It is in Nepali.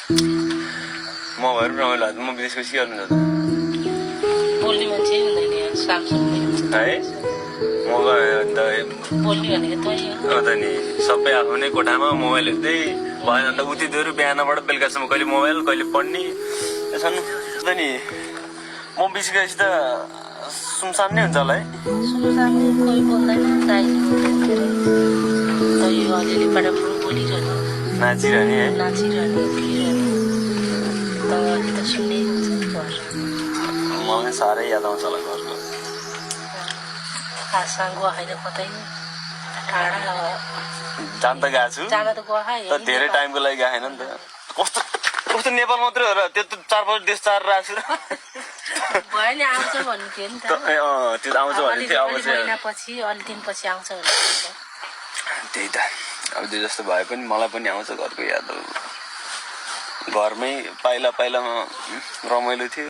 म भएर रमाइलो हात म विदेश गएपछि के गर्नु त बोल्ने मान्छे हुँदैन यहाँ सामसुङमै हुन्छ है म गएँ अन्त बोल्ने भनेको तै हो त नि सबै आफ्नै कोठामा मोबाइल हेर्दै भएन अन्त उतिहरू बिहानबाट बेलुकासम्म कहिले मोबाइल कहिले पढ्ने छन् त नि म बिच गएपछि त सुनसान नै हुन्छ होला है सुनसान कोही बोल्दैन दाइले बोल्दैन त यो अलिअलि पाडापुर बोलिरहने नाचिरहने है नाचिरहने खेलिरहने त अलिक त सुन्ने हुन्छ घर मलाई साह्रै याद आउँछ होला घरको खासमा गएको होइन कतै टाढा जान त गएको छु जान त गयो तर धेरै टाइमको लागि गएको छैन नि त कस्तो कस्तो नेपाल मात्रै हो र त्यो त 4-5 देश चार राख्छु र भयो नि आउँछ भन्नु थियो नि त त्यो आउँछ भन्ने थियो अब चाहिँ महिनापछि अलि दिनपछि आउँछ भन्नु त्यही त अब त्यो जस्तो भए पनि मलाई पनि आउँछ घरको यादहरू घरमै पाइला पाइलामा रमाइलो थियो